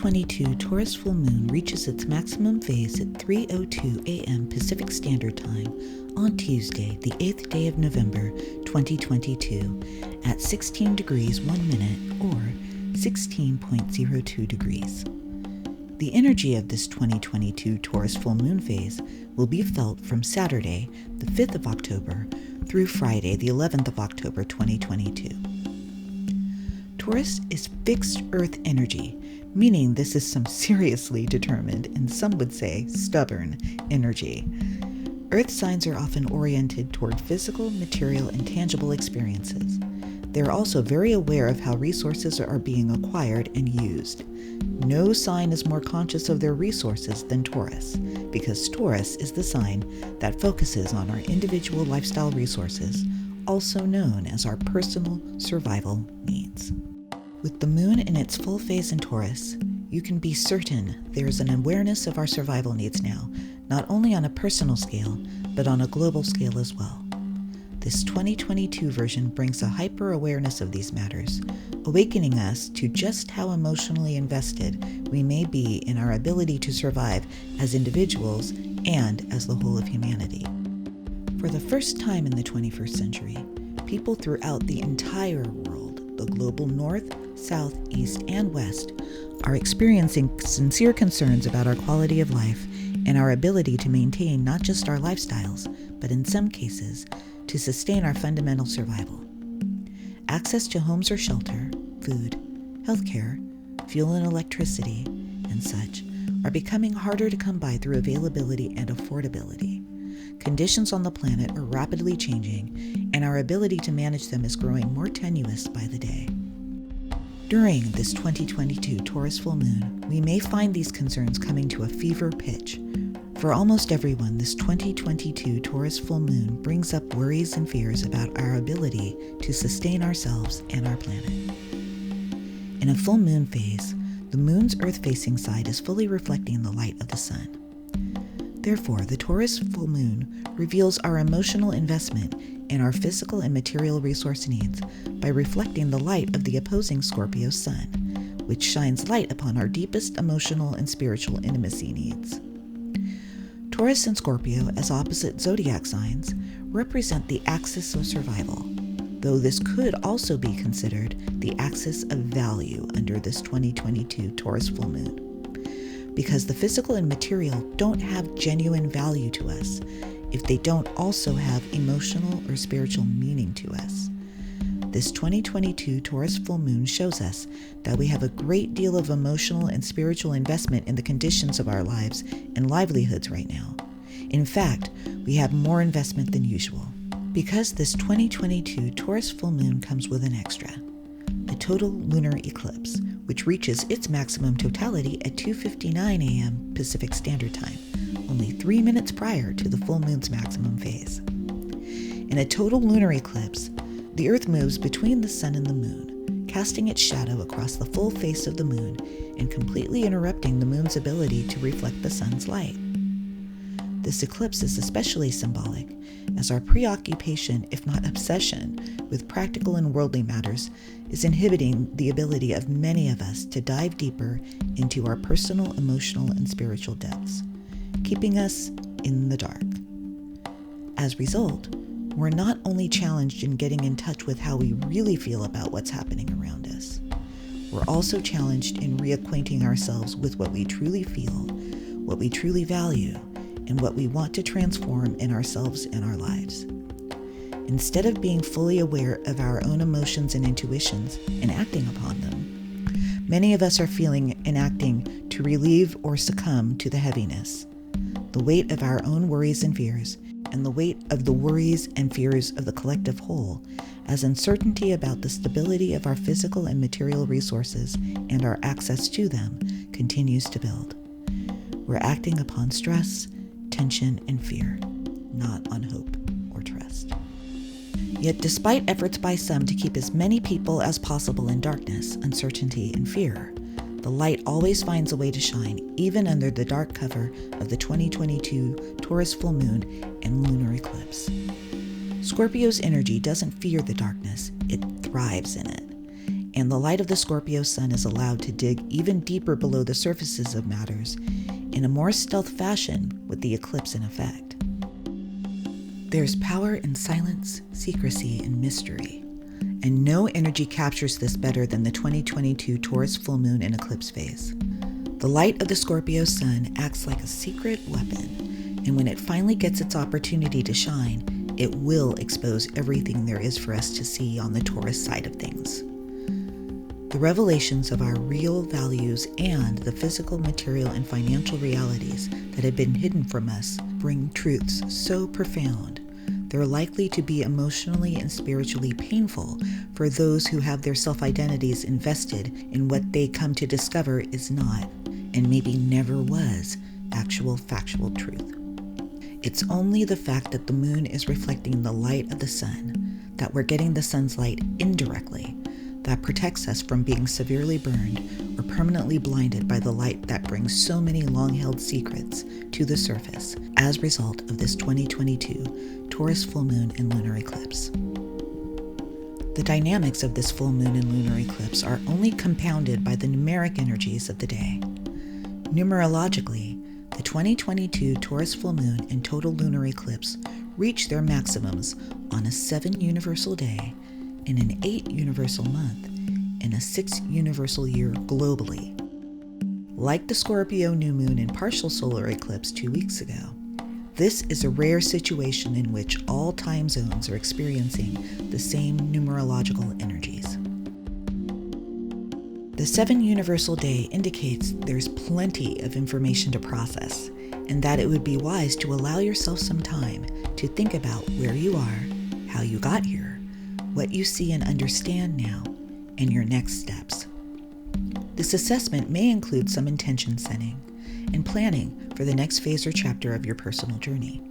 2022 Taurus full moon reaches its maximum phase at 3:02 a.m. Pacific Standard Time on Tuesday, the 8th day of November 2022 at 16 degrees 1 minute or 16.02 degrees. The energy of this 2022 Taurus full moon phase will be felt from Saturday, the 5th of October, through Friday, the 11th of October 2022. Taurus is fixed Earth energy, meaning this is some seriously determined, and some would say stubborn, energy. Earth signs are often oriented toward physical, material, and tangible experiences. They are also very aware of how resources are being acquired and used. No sign is more conscious of their resources than Taurus, because Taurus is the sign that focuses on our individual lifestyle resources, also known as our personal survival needs. With the moon in its full phase in Taurus, you can be certain there is an awareness of our survival needs now, not only on a personal scale, but on a global scale as well. This 2022 version brings a hyper-awareness of these matters, awakening us to just how emotionally invested we may be in our ability to survive as individuals and as the whole of humanity. For the first time in the 21st century, people throughout the entire world, the global north, south, east, and west, are experiencing sincere concerns about our quality of life and our ability to maintain not just our lifestyles, but in some cases, to sustain our fundamental survival. Access to homes or shelter, food, healthcare, fuel and electricity, and such are becoming harder to come by through availability and affordability. Conditions on the planet are rapidly changing, and our ability to manage them is growing more tenuous by the day. During this 2022 Taurus full moon, we may find these concerns coming to a fever pitch. For almost everyone, this 2022 Taurus full moon brings up worries and fears about our ability to sustain ourselves and our planet. In a full moon phase, the moon's Earth-facing side is fully reflecting the light of the sun. Therefore, the Taurus full moon reveals our emotional investment in our physical and material resource needs by reflecting the light of the opposing Scorpio sun, which shines light upon our deepest emotional and spiritual intimacy needs. Taurus and Scorpio, as opposite zodiac signs, represent the axis of survival, though this could also be considered the axis of value under this 2022 Taurus full moon. Because the physical and material don't have genuine value to us if they don't also have emotional or spiritual meaning to us. This 2022 Taurus full moon shows us that we have a great deal of emotional and spiritual investment in the conditions of our lives and livelihoods right now. In fact, we have more investment than usual. Because this 2022 Taurus full moon comes with an extra, a total lunar eclipse, which reaches its maximum totality at 2:59 a.m. Pacific Standard Time, only 3 minutes prior to the full moon's maximum phase. In a total lunar eclipse, the Earth moves between the sun and the moon, casting its shadow across the full face of the moon and completely interrupting the moon's ability to reflect the sun's light. This eclipse is especially symbolic, as our preoccupation, if not obsession, with practical and worldly matters is inhibiting the ability of many of us to dive deeper into our personal, emotional, and spiritual depths, keeping us in the dark. As a result, we're not only challenged in getting in touch with how we really feel about what's happening around us, we're also challenged in reacquainting ourselves with what we truly feel, what we truly value, and what we want to transform in ourselves and our lives. Instead of being fully aware of our own emotions and intuitions and acting upon them, many of us are feeling and acting to relieve or succumb to the heaviness, the weight of our own worries and fears, and the weight of the worries and fears of the collective whole, as uncertainty about the stability of our physical and material resources and our access to them continues to build. We're acting upon stress, tension, and fear, not on hope or trust. Yet despite efforts by some to keep as many people as possible in darkness, uncertainty, and fear, the light always finds a way to shine, even under the dark cover of the 2022 Taurus full moon and lunar eclipse. Scorpio's energy doesn't fear the darkness, it thrives in it. and the light of the Scorpio sun is allowed to dig even deeper below the surfaces of matters in a more stealth fashion with the eclipse in effect. There's power in silence, secrecy, and mystery, and no energy captures this better than the 2022 Taurus full moon and eclipse phase. The light of the Scorpio sun acts like a secret weapon, and when it finally gets its opportunity to shine, it will expose everything there is for us to see on the Taurus side of things. The revelations of our real values and the physical, material, and financial realities that have been hidden from us bring truths so profound, they're likely to be emotionally and spiritually painful for those who have their self-identities invested in what they come to discover is not, and maybe never was, actual factual truth. It's only the fact that the moon is reflecting the light of the sun, that we're getting the sun's light indirectly, that protects us from being severely burned or permanently blinded by the light that brings so many long-held secrets to the surface as a result of this 2022 Taurus full moon and lunar eclipse. The dynamics of this full moon and lunar eclipse are only compounded by the numeric energies of the day. Numerologically, the 2022 Taurus full moon and total lunar eclipse reach their maximums on a 7 universal day, in an 8 universal month, and a 6 universal year globally. Like the Scorpio new moon and partial solar eclipse 2 weeks ago, this is a rare situation in which all time zones are experiencing the same numerological energies. The 7 universal day indicates there's plenty of information to process, and that it would be wise to allow yourself some time to think about where you are, how you got here, what you see and understand now, and your next steps. This assessment may include some intention setting and planning for the next phase or chapter of your personal journey.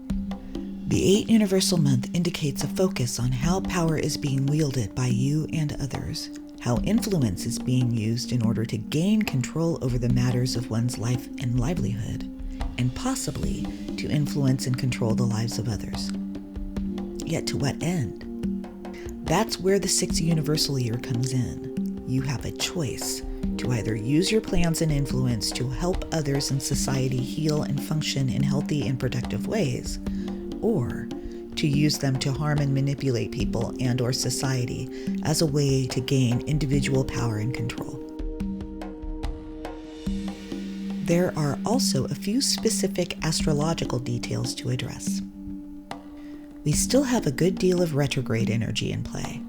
The 8 universal month indicates a focus on how power is being wielded by you and others, how influence is being used in order to gain control over the matters of one's life and livelihood, and possibly to influence and control the lives of others. Yet to what end? That's where the 6 universal year comes in. You have a choice to either use your plans and influence to help others in society heal and function in healthy and productive ways, or to use them to harm and manipulate people and/or society as a way to gain individual power and control. There are also a few specific astrological details to address. We still have a good deal of retrograde energy in play.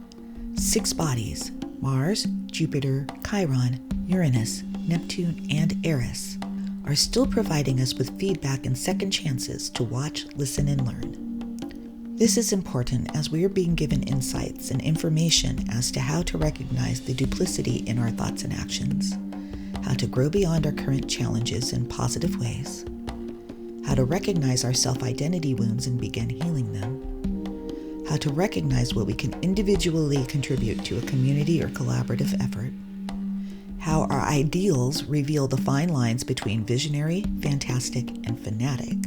6 bodies, Mars, Jupiter, Chiron, Uranus, Neptune, and Eris, are still providing us with feedback and second chances to watch, listen, and learn. This is important as we are being given insights and information as to how to recognize the duplicity in our thoughts and actions, how to grow beyond our current challenges in positive ways, how to recognize our self-identity wounds and begin healing them, how to recognize what we can individually contribute to a community or collaborative effort, how our ideals reveal the fine lines between visionary, fantastic, and fanatic,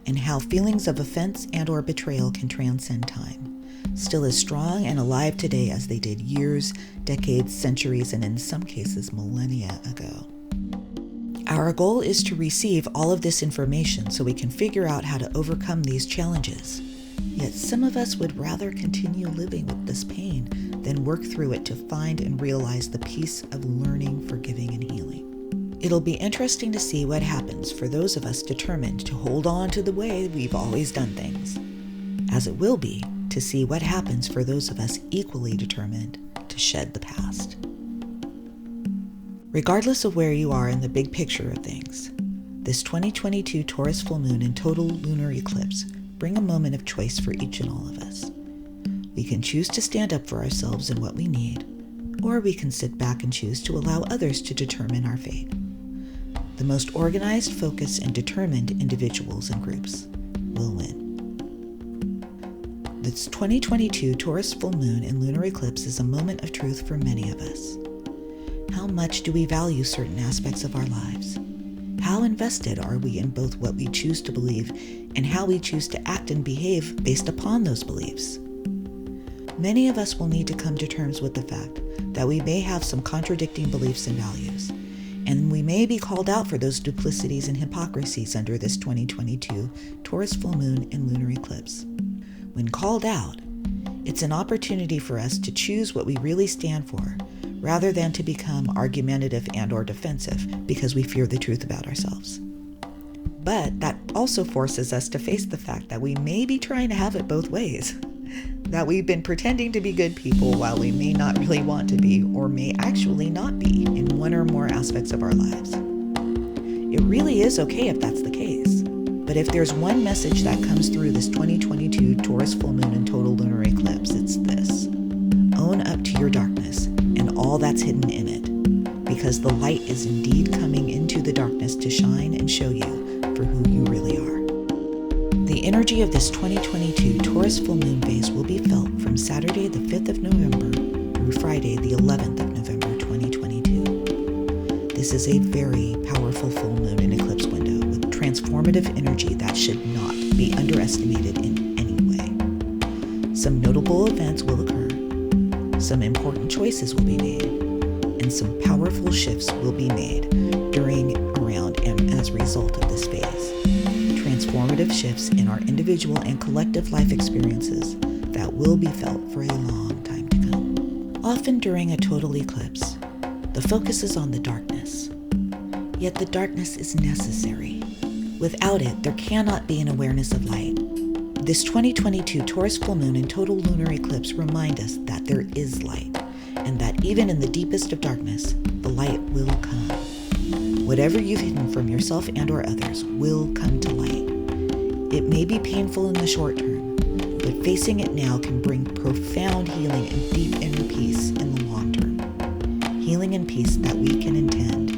and how feelings of offense and/or betrayal can transcend time, still as strong and alive today as they did years, decades, centuries, and in some cases millennia ago. Our goal is to receive all of this information so we can figure out how to overcome these challenges. Yet some of us would rather continue living with this pain than work through it to find and realize the peace of learning, forgiving, and healing. It'll be interesting to see what happens for those of us determined to hold on to the way we've always done things, as it will be to see what happens for those of us equally determined to shed the past. Regardless of where you are in the big picture of things, this 2022 Taurus full moon and total lunar eclipse bring a moment of choice for each and all of us. We can choose to stand up for ourselves and what we need, or we can sit back and choose to allow others to determine our fate. The most organized, focused, and determined individuals and groups will win. This 2022 Taurus full moon and lunar eclipse is a moment of truth for many of us. How much do we value certain aspects of our lives? How invested are we in both what we choose to believe and how we choose to act and behave based upon those beliefs? Many of us will need to come to terms with the fact that we may have some contradicting beliefs and values, and we may be called out for those duplicities and hypocrisies under this 2022 Taurus full moon and lunar eclipse. When called out, it's an opportunity for us to choose what we really stand for, rather than to become argumentative and/or defensive because we fear the truth about ourselves. But that also forces us to face the fact that we may be trying to have it both ways. That we've been pretending to be good people while we may not really want to be, or may actually not be, in one or more aspects of our lives. It really is okay if that's the case. But if there's one message that comes through this 2022 Taurus full moon and total lunar eclipse, it's this: own up to your darkness and all that's hidden in it, because the light is indeed coming into the darkness to shine and show you for who you really are. The energy of this 2022 Taurus full moon phase will be felt from Saturday the 5th of November through Friday the 11th of November 2022. This is a very powerful full moon and eclipse window with transformative energy that should not be underestimated in any way. Some notable events will occur, some important choices will be made, and some powerful shifts will be made during, around, and as a result of this phase. Transformative shifts in our individual and collective life experiences that will be felt for a long time to come. Often during a total eclipse, the focus is on the darkness. Yet the darkness is necessary. Without it, there cannot be an awareness of light. This 2022 Taurus full moon and total lunar eclipse remind us that there is light, and that even in the deepest of darkness, the light will come. Whatever you've hidden from yourself and or others will come to light. It may be painful in the short term, but facing it now can bring profound healing and deep inner peace in the long term. Healing and peace that we can intend